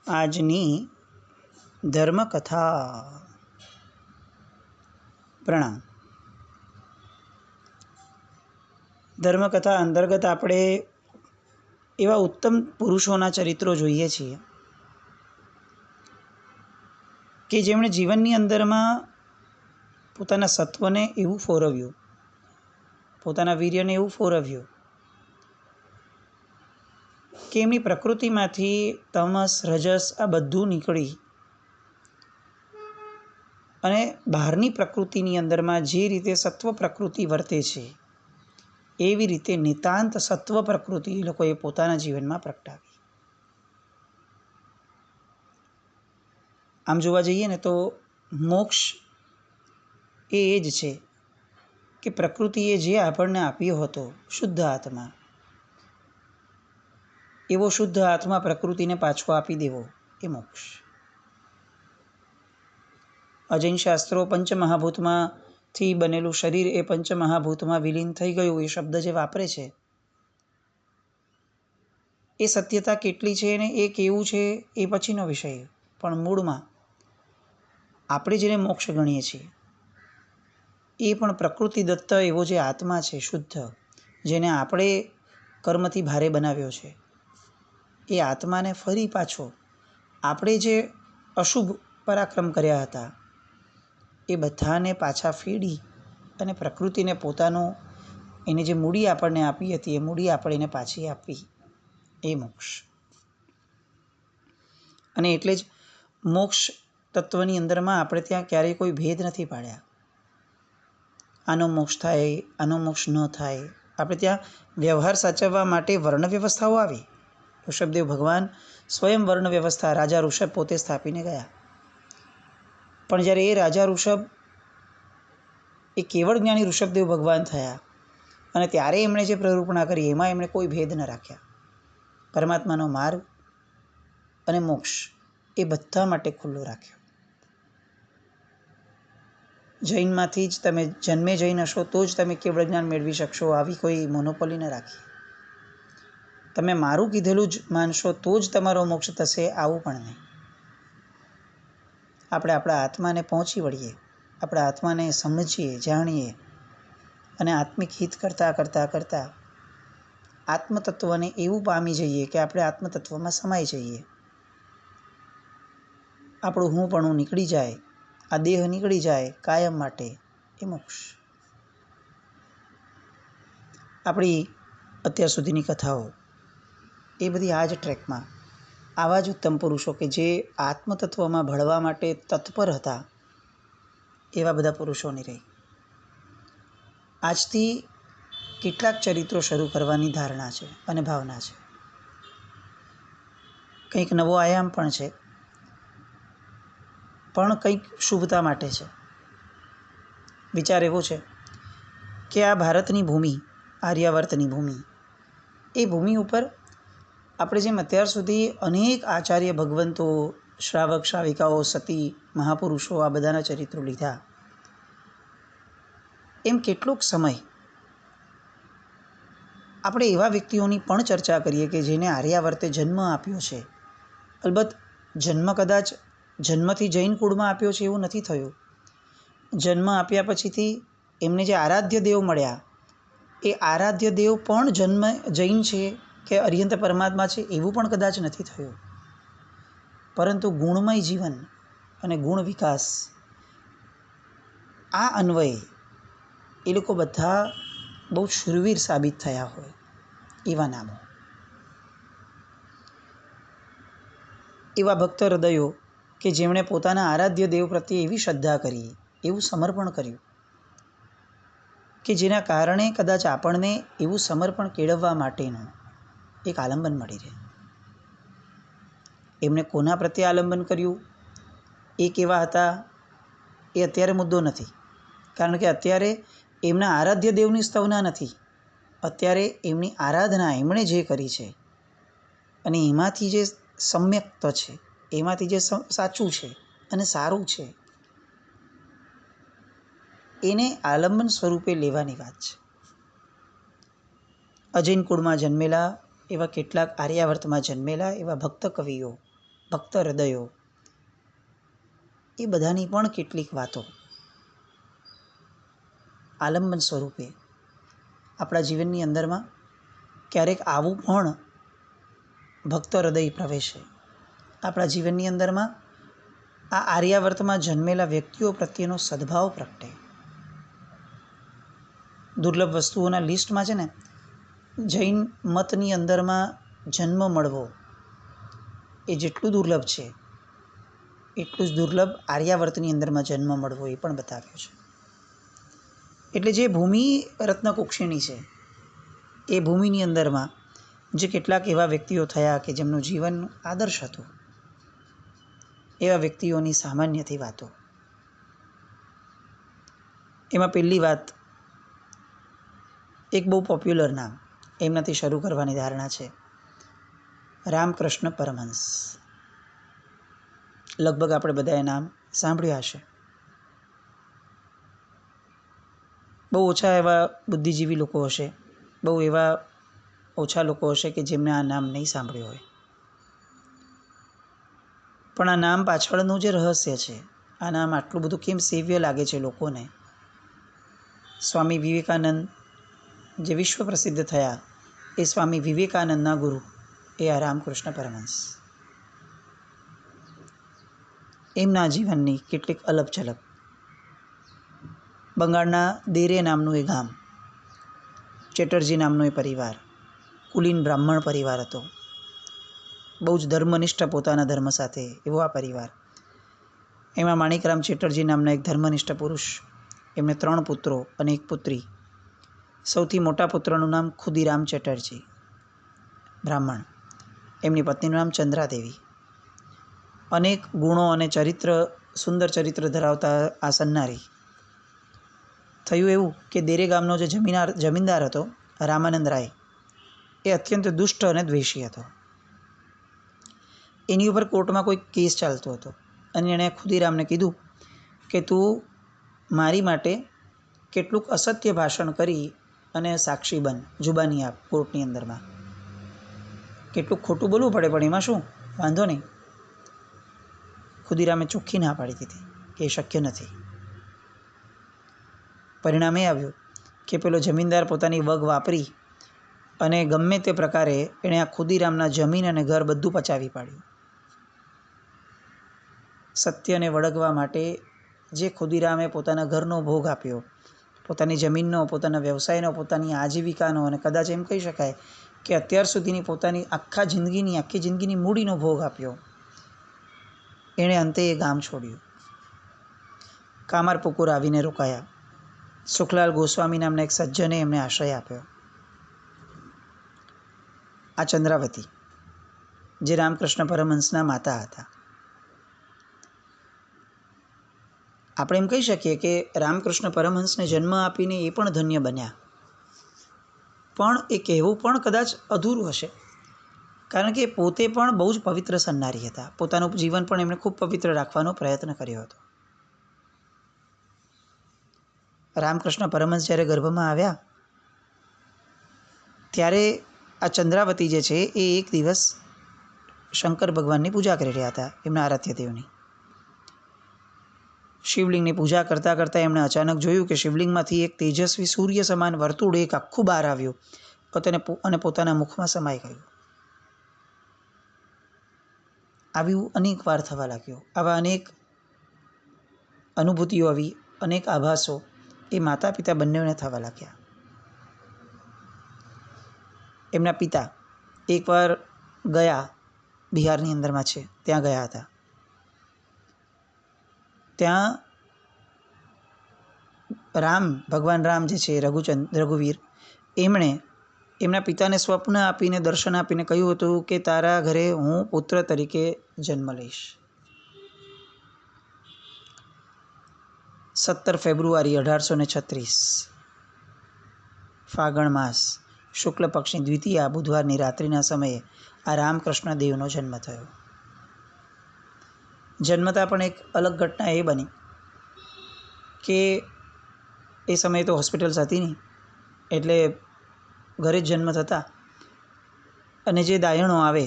આજની ધર્મકથા. પ્રણામ. ધર્મકથા અંતર્ગત આપણે એવા ઉત્તમ પુરુષોના ચરિત્રો જોઈએ છીએ કે જેમણે જીવનની અંદરમાં પોતાના સત્વને એવું ફોરવ્યું, પોતાના વીર્યને એવું ફોરવ્યું કે એમની પ્રકૃતિમાંથી તમસ રજસ આ બધું નીકળી અને બહારની પ્રકૃતિની અંદરમાં જે રીતે સત્વ પ્રકૃતિ વર્તે છે એવી રીતે નિતાંત સત્વ પ્રકૃતિ એ લોકોએ પોતાના જીવનમાં પ્રગટાવી. આમ જોવા જઈએ ને તો મોક્ષ એ જ છે કે પ્રકૃતિએ જે આપણને આપ્યો હતો શુદ્ધ આત્મા, એવો શુદ્ધ આત્મા પ્રકૃતિને પાછો આપી દેવો એ મોક્ષ. અજૈન શાસ્ત્રો પંચમહાભૂતમાંથી બનેલું શરીર એ પંચમહાભૂતમાં વિલીન થઈ ગયું એ શબ્દ જે વાપરે છે એ સત્યતા કેટલી છે ને એ કેવું છે એ પછીનો વિષય, પણ મૂળમાં આપણે જેને મોક્ષ ગણીએ છીએ એ પણ પ્રકૃતિ દત્ત એવો જે આત્મા છે શુદ્ધ, જેને આપણે કર્મથી ભારે બનાવ્યો છે, એ આત્માને ફરી પાછો આપણે જે અશુભ પરાક્રમ કર્યા હતા એ બધાને પાછા ફેડી અને પ્રકૃતિને પોતાનું એની જે મૂડી આપણને આપી હતી એ મૂડી આપણે એને પાછી આપવી એ મોક્ષ. અને એટલે જ મોક્ષ તત્વની અંદરમાં આપણે ત્યાં ક્યારેય કોઈ ભેદ નથી પાડ્યા. આનો મોક્ષ થાય, આનો મોક્ષ ન થાય. આપણે ત્યાં વ્યવહાર સાચવવા માટે વર્ણ વ્યવસ્થાઓ આવી. ઋષભદેવ ભગવાન સ્વયં વર્ણ વ્યવસ્થા રાજા ઋષભ પોતે સ્થાપીને ગયા. પણ જ્યારે એ રાજા ઋષભ એ કેવળ જ્ઞાની ઋષભદેવ ભગવાન થયા અને ત્યારે એમણે જે પ્રરૂપણા કરી એમાં એમણે કોઈ ભેદ ન રાખ્યા. પરમાત્માનો માર્ગ અને મોક્ષ એ બધા માટે ખુલ્લો રાખ્યો. જૈનમાંથી જ તમે જન્મે જૈન હશો તો જ તમે કેવળ જ્ઞાન મેળવી શકશો, આવી કોઈ મોનોપોલી ન રાખી. તમે મારું કીધેલું જ માનશો તો જ તમારો મોક્ષ થશે, આવું પણ નહીં. આપણે આપણા આત્માને પહોંચી વળીએ, આપણા આત્માને સમજીએ, જાણીએ અને આત્મિક હિત કરતાં કરતાં કરતાં આત્મતત્વને એવું પામી જઈએ કે આપણે આત્મતત્વમાં સમાઈ જઈએ. આપણું હું પણ નીકળી જાય, આ દેહ નીકળી જાય કાયમ માટે, એ મોક્ષ. આપણી અત્યાર સુધીની કથાઓ એ બધી આ જ ટ્રેકમાં, આવા જ ઉત્તમ પુરુષો કે જે આત્મતત્વમાં ભળવા માટે તત્પર હતા એવા બધા પુરુષોની રહી. આજથી કેટલાક ચરિત્રો શરૂ કરવાની ધારણા છે અને ભાવના છે. કંઈક નવો આયામ પણ છે, પણ કંઈક શુભતા માટે છે. વિચાર એવો છે કે આ ભારતની ભૂમિ, આર્યાવર્તની ભૂમિ, એ ભૂમિ ઉપર આપણે જેમ અત્યાર સુધી અનેક આચાર્ય ભગવંતો, શ્રાવક શ્રાવિકાઓ, સતી, મહાપુરુષો આ બધાના ચરિત્રો લીધા, એમ કેટલોક સમય આપણે એવા વ્યક્તિઓની પણ ચર્ચા કરીએ કે જેને આર્યાવર્તે જન્મ આપ્યો છે. અલબત્ત જન્મ કદાચ જન્મથી જૈન કુળમાં આપ્યો છે એવું નથી થયું. જન્મ આપ્યા પછીથી એમને જે આરાધ્ય દેવ મળ્યા એ આરાધ્ય દેવ પણ જન્મ જૈન છે કે અર્યંત પરમાત્મા છે એવું પણ કદાચ નથી થયું. પરંતુ ગુણમય જીવન અને ગુણ વિકાસ આ અન્વયે એ લોકો બધા બહુ શૂરવીર સાબિત થયા હોય એવા નામો, એવા ભક્ત હૃદયો કે જેમણે પોતાના આરાધ્ય દેવ પ્રત્યે એવી શ્રદ્ધા કરી, એવું સમર્પણ કર્યું કે જેના કારણે કદાચ આપણને એવું સમર્પણ કેળવવા માટેનું એક આલંબન મળી રહે. એમણે કોના પ્રત્યે આલંબન કર્યું, એ કેવા હતા, એ અત્યારે મુદ્દો નથી. કારણ કે અત્યારે એમના આરાધ્ય દેવની સ્તવના નથી. અત્યારે એમની આરાધના એમણે જે કરી છે અને એમાંથી જે સમ્યક્ત છે, એમાંથી જે સાચું છે અને સારું છે એને આલંબન સ્વરૂપે લેવાની વાત છે. અજૈન કુળમાં જન્મેલા એવા કેટલાક આર્યાવર્તમાં જન્મેલા એવા ભક્ત કવિઓ ભક્ત હૃદયો, એ બધાની પણ કેટલીક વાતો આલંબન સ્વરૂપે આપણા જીવનની અંદરમાં ક્યારેક આવું પણ ભક્ત હૃદય પ્રવેશે. આપણા જીવનની અંદરમાં આ આર્યાવર્તમાં જન્મેલા વ્યક્તિઓ પ્રત્યેનો સદભાવ પ્રગટે. દુર્લભ વસ્તુઓના લિસ્ટમાં છે ને જૈન મતની અંદરમાં જન્મ મળવો એ જેટલું દુર્લભ છે એટલું જ દુર્લભ આર્યાવર્તની અંદરમાં જન્મ મળવો એ પણ બતાવ્યો છે. એટલે જે ભૂમિ રત્નકુક્ષિણી છે એ ભૂમિની અંદરમાં જે કેટલાક એવા વ્યક્તિઓ થયા કે જેમનું જીવન આદર્શ હતું, એવા વ્યક્તિઓની સામાન્યથી વાતો. એમાં પહેલી વાત, એક બહુ પોપ્યુલર નામ એમનાથી શરૂ કરવાની ધારણા છે, રામકૃષ્ણ પરમહંસ. લગભગ આપણે બધાએ નામ સાંભળ્યા હશે. બહુ ઓછા એવા બુદ્ધિજીવી લોકો હશે, બહુ એવા ઓછા લોકો હશે કે જેમને આ નામ નહીં સાંભળ્યું હોય. પણ આ નામ પાછળનું જે રહસ્ય છે, આ નામ આટલું બધું કેમ સેવ્ય લાગે છે લોકોને. સ્વામી વિવેકાનંદ જે વિશ્વ પ્રસિદ્ધ થયા, એ સ્વામી વિવેકાનંદના ગુરુ એ આ રામકૃષ્ણ પરમહંસ. એમના જીવનની કેટલીક અલગ ઝલક. બંગાળના દેરે નામનું એ ગામ, ચેટર્જી નામનો એ પરિવાર કુલીન બ્રાહ્મણ પરિવાર હતો. બહુ જ ધર્મનિષ્ઠ પોતાના ધર્મ સાથે એવો આ પરિવાર. એમાં માણિકરામ ચેટર્જી નામના એક ધર્મનિષ્ઠ પુરુષ, એમને 3 પુત્રો અને 1 પુત્રી. સૌથી મોટા પુત્રનું નામ ખુદીરામ ચેટર્જી, બ્રાહ્મણ. એમની પત્નીનું નામ ચંદ્રાદેવી. અનેક ગુણો અને સુંદર ચરિત્ર ધરાવતા આ સન્નારી. થયું એવું કે દેરે ગામનો જે જમીનદાર હતો રામાનંદ રાય, એ અત્યંત દુષ્ટ અને દ્વેષી હતો. એની ઉપર કોર્ટમાં કોઈ કેસ ચાલતો હતો અને એણે ખુદીરામને કીધું કે તું મારી માટે કેટલુંક અસત્ય ભાષણ કરી અને સાક્ષી બન, જુબાની આપ કોર્ટની અંદરમાં. કેટલુંક ખોટું બોલવું પડે પણ એમાં શું, વાંધો નહીં. ખુદીરામે ચોખ્ખી ના પાડી દીધી કે એ શક્ય નથી. પરિણામ એ આવ્યું કે પેલો જમીનદાર પોતાની વગ વાપરી અને ગમે તે પ્રકારે એણે આ ખુદીરામના જમીન અને ઘર બધું પચાવી પાડ્યું. સત્યને વળગવા માટે જે ખુદીરામે પોતાના ઘરનો ભોગ આપ્યો, પોતાની જમીનનો, પોતાના વ્યવસાયનો, પોતાની આજીવિકાનો, અને કદાચ એમ કહી શકાય કે અત્યાર સુધીની પોતાની આખી જિંદગીની મૂડીનો ભોગ આપ્યો, એણે અંતે એ ગામ છોડ્યું. કામારપુકુર આવીને રોકાયા. સુખલાલ ગોસ્વામી નામના એક સજ્જને એમને આશ્રય આપ્યો. આ ચંદ્રાવતી જે રામકૃષ્ણ પરમહંસના માતા હતા. આપણે એમ કહી શકીએ કે રામકૃષ્ણ પરમહંસને જન્મ આપીને એ પણ ધન્ય બન્યા, પણ એ કહેવું પણ કદાચ અધૂરું હશે, કારણ કે પોતે પણ બહુ જ પવિત્ર સન્નારી હતા. પોતાનું જીવન પણ એમણે ખૂબ પવિત્ર રાખવાનો પ્રયત્ન કર્યો હતો. રામકૃષ્ણ પરમહંસ જ્યારે ગર્ભમાં આવ્યા ત્યારે આ ચંદ્રાવતી જે છે એ એક દિવસ શંકર ભગવાનની પૂજા કરી રહ્યા હતા, એમના આરાધ્ય દેવની. શિવલિંગની પૂજા કરતાં કરતાં એમણે અચાનક જોયું કે શિવલિંગમાંથી એક તેજસ્વી સૂર્ય સમાન વર્તુળ એક આખું બહાર આવ્યું અને પોતાના મુખમાં સમાઈ ગયું. આવ્યું અનેક વાર થવા લાગ્યો. આવા અનેક અનુભૂતિઓ આવી, અનેક આભાસો એ માતા પિતા બંનેને થવા લાગ્યા. એમના પિતા એકવાર ગયા, બિહારની અંદરમાં છે ત્યાં ગયા હતા. ત્યાં ભગવાન રામ જે છે, રઘુવીર, એમણે એમના પિતાને સ્વપ્ન આપીને, દર્શન આપીને કહ્યું હતું કે તારા ઘરે હું પુત્ર તરીકે જન્મ લઈશ. 17 ફેબ્રુઆરી 1836 ફાગણ માસ શુક્લ પક્ષની દ્વિતીયા બુધવારની રાત્રિના સમયે આ રામકૃષ્ણ દેવનો જન્મ થયો. જન્મતા પણ એક અલગ ઘટના એ બની કે એ સમયે તો હોસ્પિટલ્સ હતી નહીં, એટલે ઘરે જ જન્મ થતા. અને જે દાયણો આવે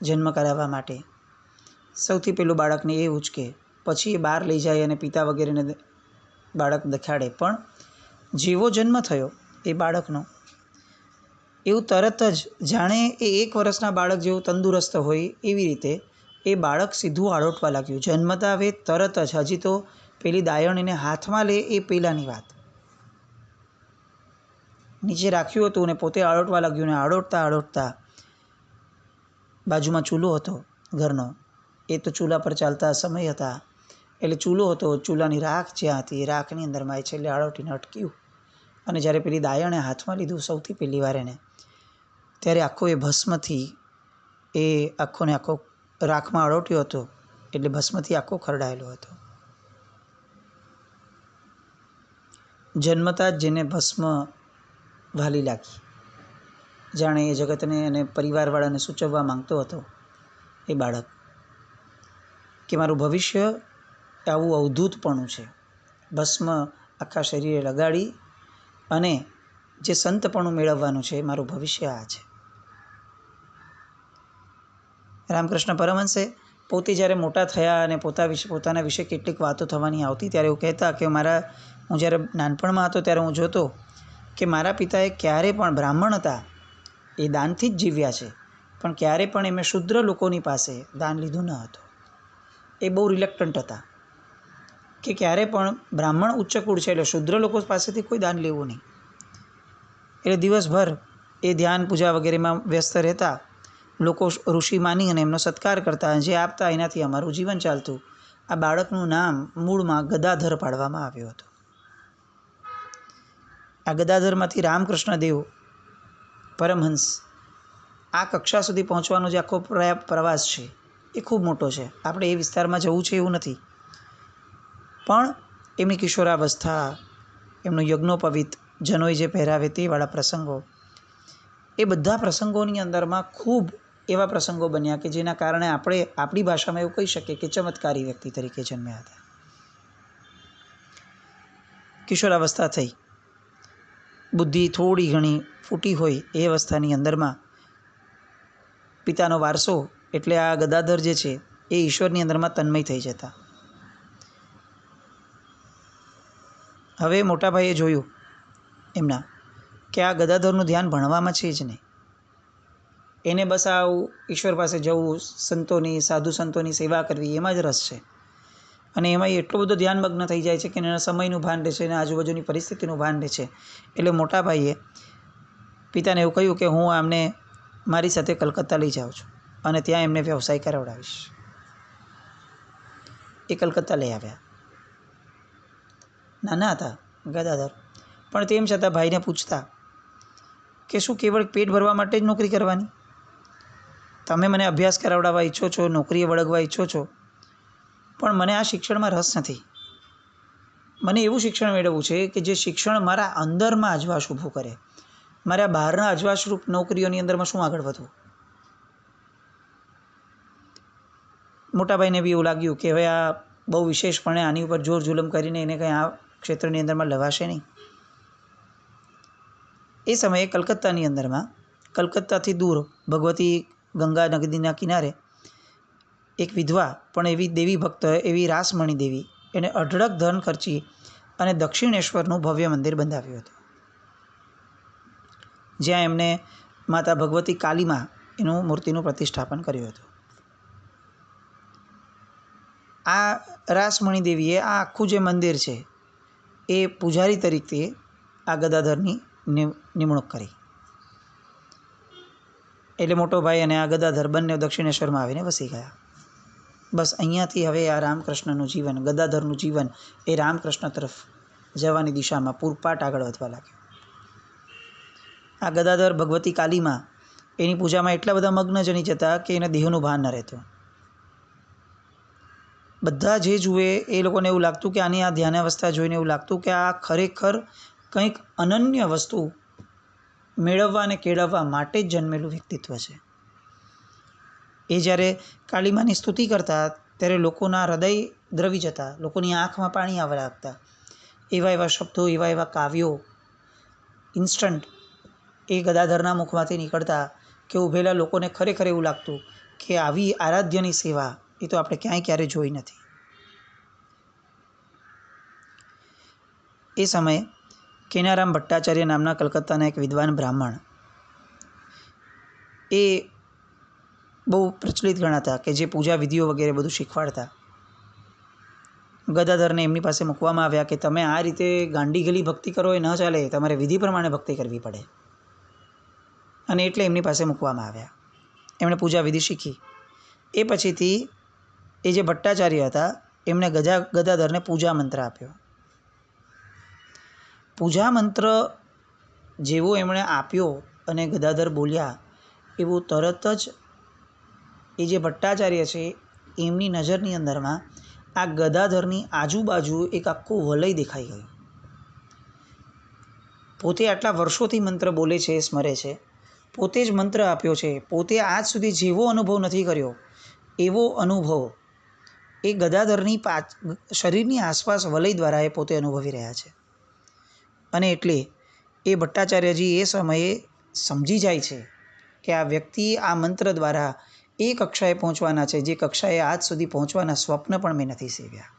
જન્મ કરાવવા માટે, સૌથી પહેલું બાળકને એ ઉચકે, પછી એ બહાર લઈ જાય અને પિતા વગેરેને બાળક દેખાડે. પણ જેવો જન્મ થયો એ બાળકનો, એવું તરત જ જાણે એ 1 વર્ષના બાળક જેવું તંદુરસ્ત હોય એવી રીતે એ બાળક સીધું આળોટવા લાગ્યું. જન્મતા હવે તરત જ, હજી તો પેલી દાયણ એને હાથમાં લે એ પહેલાંની વાત, નીચે રાખ્યું હતું ને પોતે આળોટવા લાગ્યું. ને આળોટતા બાજુમાં ચૂલો હતો ઘરનો, એ તો ચૂલા પર ચાલતા સમય હતા એટલે ચૂલો હતો, ચૂલાની રાખ જ્યાં હતી એ રાખની અંદરમાં એ છેલ્લે આળોટીને અટક્યું. અને જ્યારે પેલી દાયણે હાથમાં લીધું સૌથી પહેલી વાર એને, ત્યારે આખો એ ભસ્મથી એ આખો ને આખો રાખમાં આળોટ્યો હતો, એટલે ભસ્મથી આખો ખરડાયેલો હતો. જન્મતા જ જેને ભસ્મ વાલી લાગી, જાણે એ જગતને અને પરિવારવાળાને સૂચવવા માંગતો હતો એ બાળક કે મારું ભવિષ્ય આવું અવધૂતપણું છે. ભસ્મ આખા શરીરે લગાડી અને જે સંતપણું મેળવવાનું છે, મારું ભવિષ્ય આ છે. રામકૃષ્ણ પરમહંસે પોતે જ્યારે મોટા થયા અને પોતાના વિશે કેટલીક વાતો થવાની આવતી ત્યારે એવું કહેતા કે હું જ્યારે નાનપણમાં હતો ત્યારે હું જોતો કે મારા પિતાએ ક્યારે પણ, બ્રાહ્મણ હતા, એ દાનથી જ જીવ્યા છે, પણ ક્યારે પણ એમણે શુદ્ર લોકોની પાસે દાન લીધું ન હતું. એ બહુ રિલેક્ટન્ટ હતા કે ક્યારે પણ બ્રાહ્મણ ઉચ્ચ કુળ છે એટલે શુદ્ર લોકો પાસેથી કોઈ દાન લેવું નહીં. એટલે દિવસભર એ ધ્યાન પૂજા વગેરેમાં વ્યસ્ત રહેતા, લોકો ઋષિ માની અને એમનો સત્કાર કરતા, જે આપતા એનાથી અમારું જીવન ચાલતું. આ બાળકનું નામ મૂળમાં ગદાધર પાડવામાં આવ્યું હતું. આ ગદાધરમાંથી રામકૃષ્ણ દેવ પરમહંસ આ કક્ષા સુધી પહોંચવાનો જે આખો પ્રવાસ છે એ ખૂબ મોટો છે. આપણે એ વિસ્તારમાં જવું છે એવું નથી, પણ એમની કિશોરાવસ્થા, એમનું યજ્ઞોપવિત, જનોઈ જે પહેરાવે તેવાળા પ્રસંગો, એ બધા પ્રસંગોની અંદરમાં ખૂબ એવા પ્રસંગો બન્યા કે જેના કારણે આપણે આપણી ભાષામાં એવું કહી શકીએ કે ચમત્કારી વ્યક્તિ તરીકે જન્મ્યા હતા. કિશોરાવસ્થા થઈ, બુદ્ધિ થોડી ઘણી ફૂટી હોય એ અવસ્થાની અંદરમાં પિતાનો વારસો એટલે આ ગદાધર જે છે એ ઈશ્વરની અંદરમાં તન્મય થઈ જતા. હવે મોટાભાઈએ જોયું એમના કે આ ગદાધરનું ધ્યાન ભણવામાં છે જ નહીં, એને બસ આવું ઈશ્વર પાસે જવું, સંતોની, સાધુ સંતોની સેવા કરવી, એમાં જ રસ છે. અને એમાં એટલો બધો ધ્યાનમગ્ન થઈ જાય છે કે એના સમયનું ભાન રહે છે, એના આજુબાજુની પરિસ્થિતિનું ભાન રહે છે. એટલે મોટાભાઈએ પિતાને એવું કહ્યું કે હું આમને મારી સાથે કલકત્તા લઈ જાઉં છું અને ત્યાં એમને વ્યવસાય કરાવડાવીશ. એ કલકત્તા લઈ આવ્યા. નાના હતા ગદાધર, પણ તેમ છતાં ભાઈને પૂછતા કે શું કેવળ પેટ ભરવા માટે જ નોકરી કરવાની? તમે મને અભ્યાસ કરાવડાવવા ઈચ્છો છો, નોકરીએ વળગવા ઈચ્છો છો, પણ મને આ શિક્ષણમાં રસ નથી. મને એવું શિક્ષણ મેળવવું છે કે જે શિક્ષણ મારા અંદરમાં અજવાશ ઊભું કરે. મારે આ બહારના અજવાશરૂપ નોકરીઓની અંદરમાં શું આગળ વધવું? મોટાભાઈને બી એવું લાગ્યું કે હવે આ બહુ વિશેષપણે આની ઉપર જોર જુલમ કરીને એને કંઈ આ ક્ષેત્રની અંદરમાં લવાશે નહીં. એ સમયે કલકત્તાની અંદરમાં, કલકત્તાથી દૂર ભગવતી ગંગા નદીના કિનારે એક વિધવા પણ એવી દેવી ભક્ત, એવી રાસમણી દેવી, એને અઢળક ધન ખર્ચી અને દક્ષિણેશ્વરનું ભવ્ય મંદિર બંધાવ્યું હતું, જ્યાં એમને માતા ભગવતી કાલીમાં એનું મૂર્તિનું પ્રતિષ્ઠાપન કર્યું હતું. આ રાસમણી દેવીએ આ આખું જે મંદિર છે એ પૂજારી તરીકે આ ગદાધરની નિમણૂક કરી. એટલે મોટો ભાઈ અને આ ગદાધર બંને દક્ષિણેશ્વરમાં આવીને વસી ગયા. બસ અહીંયાથી હવે આ રામકૃષ્ણનું જીવન, ગદાધરનું જીવન એ રામકૃષ્ણ તરફ જવાની દિશામાં પૂરપાટ આગળ વધવા લાગ્યું. આ ગદાધર ભગવતી કાલીમાં એની પૂજામાં એટલા બધા મગ્ન જણી જતા કે એને દેહનું ભાન ન રહેતું. બધા જે જુએ એ લોકોને એવું લાગતું કે આની આ ધ્યાનાવસ્થા જોઈને એવું લાગતું કે આ ખરેખર કંઈક અનન્ય વસ્તુ મેળવવા અને કેળવવા માટે જ જન્મેલું વ્યક્તિત્વ છે. એ જ્યારે કાળીમાની સ્તુતિ કરતા ત્યારે લોકોના હૃદય દ્રવી જતા, લોકોની આંખમાં પાણી આવવા લાગતા. એવા એવા શબ્દો, એવા એવા કાવ્યો ઇન્સ્ટન્ટ એ ગદાધરના મુખમાંથી નીકળતા કે ઊભેલા લોકોને ખરેખર એવું લાગતું કે આવી આરાધ્યની સેવા એ તો આપણે ક્યાંય ક્યારેય જોઈ નથી. એ સમયે કેનારામ ભટ્ટાચાર્ય નામના કલકત્તાના એક વિદ્વાન બ્રાહ્મણ એ બહુ પ્રચલિત ગણાતા, કે જે પૂજા વિધિઓ વગેરે બધું શીખવાડતા. ગદાધરને એમની પાસે મૂકવામાં આવ્યા કે તમે આ રીતે ગાંડી ગેલી ભક્તિ કરો એ ન ચાલે, તમારે વિધિ પ્રમાણે ભક્તિ કરવી પડે. અને એટલે એમની પાસે મૂકવામાં આવ્યા. એમણે પૂજા વિધિ શીખી. એ પછીથી એ જે ભટ્ટાચાર્ય હતા એમણે ગદાધરને પૂજા મંત્ર આપ્યો. પૂજા મંત્ર જેવો એમણે આપ્યો અને ગદાધર બોલ્યા એવું તરત જ એ જે ભટ્ટાચાર્ય છે એમની નજરની અંદરમાં આ ગદાધરની આજુબાજુ એક આખું વલય દેખાઈ ગયું. પોતે આટલા વર્ષોથી મંત્ર બોલે છે, સ્મરે છે, પોતે જ મંત્ર આપ્યો છે, પોતે આજ સુધી જેવો અનુભવ નથી કર્યો એવો અનુભવ એ ગદાધરની શરીરની આસપાસ વલય દ્વારા એ પોતે અનુભવી રહ્યા છે. અને એટલે એ ભટ્ટાચાર્યજી એ સમયે સમજી જાય છે કે આ વ્યક્તિ આ મંત્ર દ્વારા એ કક્ષાએ પહોંચવાના છે જે કક્ષાએ આજ સુધી પહોંચવાના સ્વપ્ન પણ મેં નથી સેવ્યા.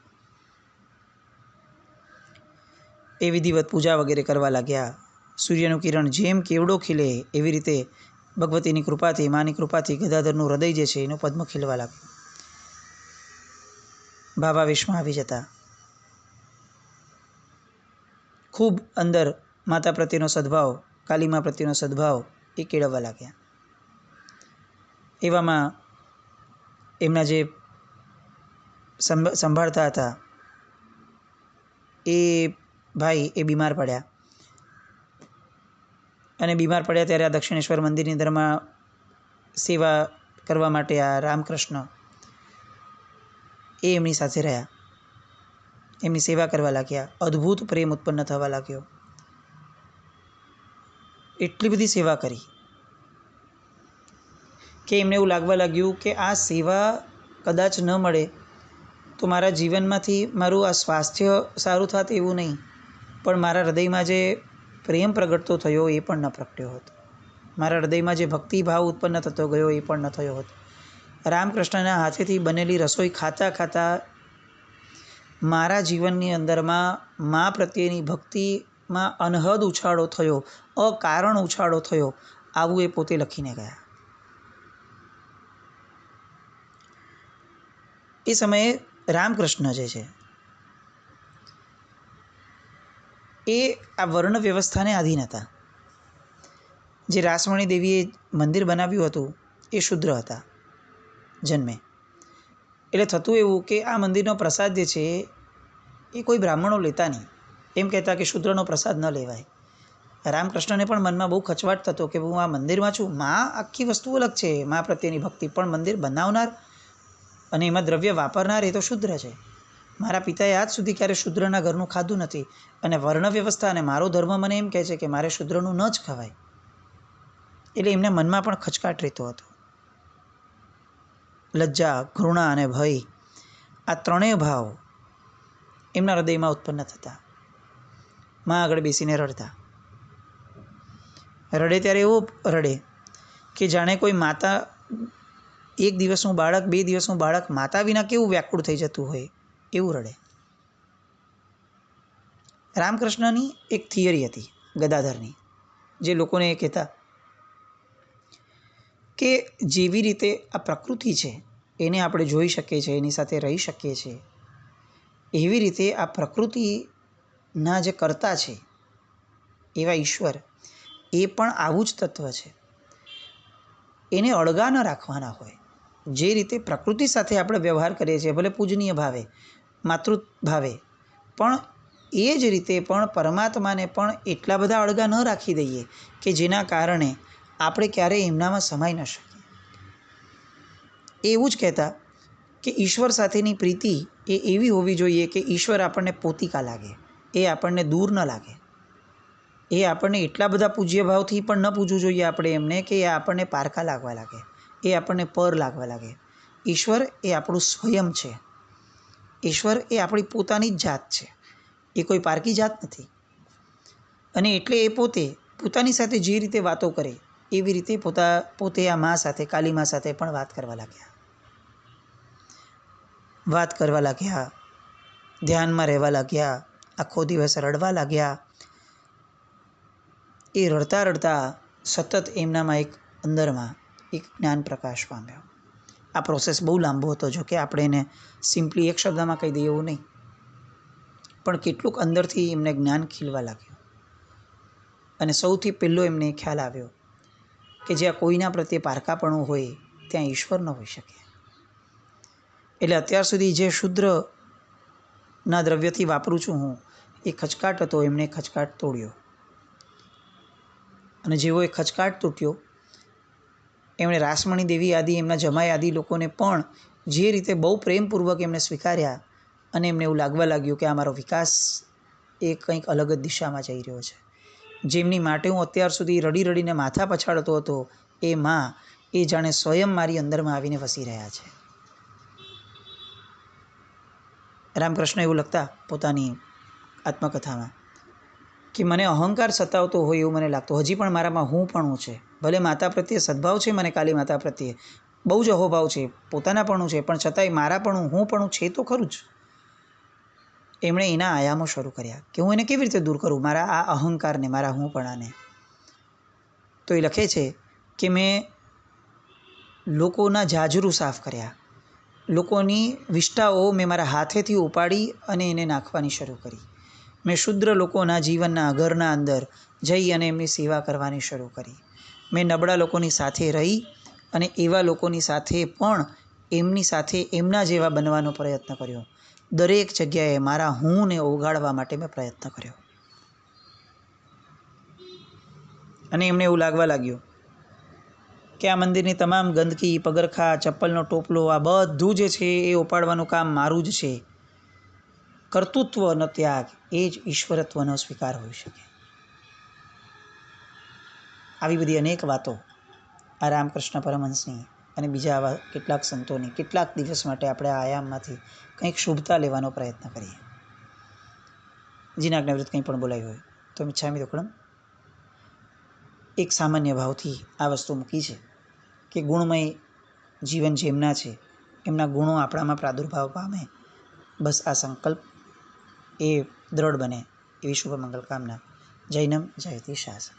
એ વિધિવત પૂજા વગેરે કરવા લાગ્યા. સૂર્યનું કિરણ જેમ કેવડો ખીલે એવી રીતે ભગવતીની કૃપાથી, માની કૃપાથી ગદાધરનું હૃદય જે છે એનું પદ્મ ખીલવા લાગ્યું. ભાવાવેશમાં આવી જતા. ખૂબ અંદર માતા પ્રત્યેનો સદભાવ, કાલીમા પ્રત્યેનો સદભાવ એ કેળવવા લાગ્યા. એવામાં એમના જે સંભાળતા હતા એ ભાઈ એ બીમાર પડ્યા. અને બીમાર પડ્યા ત્યારે આ દક્ષિણેશ્વર મંદિરની અંદરમાં સેવા કરવા માટે આ રામકૃષ્ણ એ એમની સાથે રહ્યા. એમની સેવા કરવા લાગ્યા. અદ્ભુત પ્રેમ ઉત્પન્ન થવા લાગ્યો. એટલી બધી સેવા કરી કે એમને એવું લાગવા લાગ્યું કે આ સેવા કદાચ ન મળે તો મારા જીવનમાંથી મારું આ સ્વાસ્થ્ય સારું થાત એવું નહીં, પણ મારા હૃદયમાં જે પ્રેમ પ્રગટતો થયો એ પણ ન પ્રગટ્યો હતો. મારા હૃદયમાં જે ભક્તિભાવ ઉત્પન્ન થતો ગયો એ પણ ન થયો હતો. રામકૃષ્ણના હાથેથી બનેલી રસોઈ ખાતા ખાતા મારા જીવનની અંદરમાં મા પ્રત્યેની ભક્તિમાં અનહદ ઉછાળો થયો, અકારણ ઉછાળો થયો, આવું એ પોતે લખીને ગયા. એ સમયે રામકૃષ્ણ જે છે એ આ વર્ણ વ્યવસ્થાને આધીન હતા. જે રાસમણી દેવીએ મંદિર બનાવ્યું હતું એ શુદ્ર હતા જન્મે. એટલે થતું એવું કે આ મંદિરનો પ્રસાદ જે છે એ કોઈ બ્રાહ્મણો લેતા નહીં. એમ કહેતા કે શુદ્રનો પ્રસાદ ન લેવાય. રામકૃષ્ણને પણ મનમાં બહુ ખચવાટ થતો કે હું આ મંદિરમાં છું, માં આખી વસ્તુ અલગ છે, મા પ્રત્યેની ભક્તિ, પણ મંદિર બનાવનાર અને એમાં દ્રવ્ય વાપરનાર એ તો શુદ્ર છે. મારા પિતાએ આજ સુધી ક્યારે શુદ્રના ઘરનું ખાધું નથી, અને વર્ણ વ્યવસ્થા અને મારો ધર્મ મને એમ કહે છે કે મારે શુદ્રનું ન જ ખવાય. એટલે એમના મનમાં પણ ખચકાટ રહેતો હતો. લજ્જા, ઘૃણા અને ભય, આ ત્રણેય ભાવ એમના હૃદયમાં ઉત્પન્ન થતા. માં આગળ બેસીને રડતા. રડે ત્યારે એવો રડે કે જાણે કોઈ માતા, એક દિવસનું બાળક, 2 દિવસનું બાળક માતા વિના કેવું વ્યાકુળ થઈ જતું હોય એવું રડે. રામકૃષ્ણની એક થિયરી હતી ગદાધરની, જે લોકોને એ કહેતા કે જેવી રીતે આ પ્રકૃતિ છે એને આપણે જોઈ શકીએ છીએ, એની સાથે રહી શકીએ છીએ, એવી રીતે આ પ્રકૃતિના જે કર્તા છે એવા ઈશ્વર એ પણ આવું જ તત્વ છે. એને અળગા ન રાખવાના હોય. જે રીતે પ્રકૃતિ સાથે આપણે વ્યવહાર કરીએ છીએ, ભલે પૂજનીય ભાવે, માતૃ ભાવે, પણ એ જ રીતે પણ પરમાત્માને પણ એટલા બધા અળગા ન રાખી દઈએ કે જેના કારણે આપણે ક્યારેય એમનામાં સમાઈ ન શકીએ. એવું જ કહેતા કે ઈશ્વર સાથેની પ્રીતિ એ એવી હોવી જોઈએ કે ઈશ્વર આપણને પોતિકા લાગે, એ આપણને દૂર ન લાગે. એ આપણને એટલા બધા પૂજ્ય ભાવથી પણ ન પૂજવું જોઈએ આપણે એમને કે એ આપણને પારકા લાગવા લાગે, એ આપણને પર લાગવા લાગે. ઈશ્વર એ આપણું સ્વયં છે. ઈશ્વર એ આપણી પોતાની જ જાત છે, એ કોઈ પારકી જાત નથી. અને એટલે એ પોતાની સાથે જે રીતે વાતો કરે એવી રીતે પોતે આ મા સાથે, કાલી મા સાથે પણ વાત કરવા લાગ્યા. વાત કરવા લાગ્યા, ધ્યાનમાં રહેવા લાગ્યા, આખો દિવસ રડવા લાગ્યા. એ રડતા રડતા સતત એમનામાં એક અંદરમાં એક જ્ઞાન પ્રકાશ પામ્યો. આ પ્રોસેસ બહુ લાંબો હતો, જો કે આપણે એને સિમ્પલી એક શબ્દમાં કહી દઈએ એવું નહીં, પણ કેટલુંક અંદરથી એમને જ્ઞાન ખીલવા લાગ્યું. અને સૌથી પહેલો એમને ખ્યાલ આવ્યો કે જ્યાં કોઈના પ્રત્યે પારકાપણું હોય ત્યાં ઈશ્વર ન હોઈ શકે. એટલે અત્યાર સુધી જે શુદ્રના દ્રવ્યથી વાપરું છું હું, એ ખચકાટ હતો, એમને ખચકાટ તોડ્યો. અને જેવો એ ખચકાટ તૂટ્યો, એમણે રાસમણી દેવી આદિ એમના જમાઈ આદિ લોકોને પણ જે રીતે બહુ પ્રેમપૂર્વક એમને સ્વીકાર્યા, અને એમને એવું લાગવા લાગ્યું કે આ મારો વિકાસ એ કંઈક અલગ જ દિશામાં જઈ રહ્યો છે. જેમની માટે હું અત્યાર સુધી રડી રડીને માથા પછાડતો હતો, એ માં એ જાણે સ્વયં મારી અંદરમાં આવીને વસી રહ્યા છે. રામકૃષ્ણ એવું લખતા પોતાની આત્મકથામાં કે મને અહંકાર સતાવતો હોય એવું મને લાગતું. હજી પણ મારામાં હું પણ છે. ભલે માતા પ્રત્યે સદભાવ છે, મને કાલી માતા પ્રત્યે બહુ જ અહોભાવ છે, પોતાનાપણું છે, પણ છતાંય મારાપણું હું પણ છે તો ખરું જ. એમણે એના આયામો શરૂ કર્યા કે હું એને કેવી રીતે દૂર કરું, મારા આ અહંકારને, મારા હુંપણાને. તો એ લખે છે કે મેં લોકોના જાજરૂ સાફ કર્યા, લોકોની વિષ્ટાઓ મેં મારા હાથેથી ઉપાડી અને એને નાખવાની શરૂ કરી. મેં શુદ્ર લોકોના જીવનના ઘરના અંદર જઈ અને એમની સેવા કરવાની શરૂ કરી. મેં નબળા લોકોની સાથે રહી અને એવા લોકોની સાથે પણ એમની સાથે એમના જેવા બનવાનો પ્રયત્ન કર્યો. દરેક જગ્યાએ મારા હુંને ઓગાળવા માટે મેં પ્રયત્ન કર્યો. અને એમને એવું લાગવા લાગ્યું કે આ મંદિરની તમામ ગંદકી, પગરખા, ચપ્પલનો ટોપલો, આ બધું જે છે એ ઉપાડવાનું કામ મારું જ છે. કર્તૃત્વનો ત્યાગ એ જ ઈશ્વરત્વનો સ્વીકાર હોઈ શકે. આવી બધી અનેક વાતો આ રામકૃષ્ણ પરમહંસની અને બીજા આવા કેટલાક સંતોની કેટલાક દિવસ માટે આપણે આ આયામમાંથી કંઈક શુભતા લેવાનો પ્રયત્ન કરીએ. જીનાજ્ઞા વિરુદ્ધ કંઈ પણ બોલાયું હોય તો મિચ્છામિ દુક્કડમ. એક સામાન્ય ભાવથી આ વસ્તુ મૂકી છે કે ગુણમય જીવન જેમના છે એમના ગુણો આપણામાં પ્રાદુર્ભાવ પામે, બસ આ સંકલ્પ એ દ્રઢ બને એવી શુભ મંગલ કામના. જૈનમ જયતિ શાસન.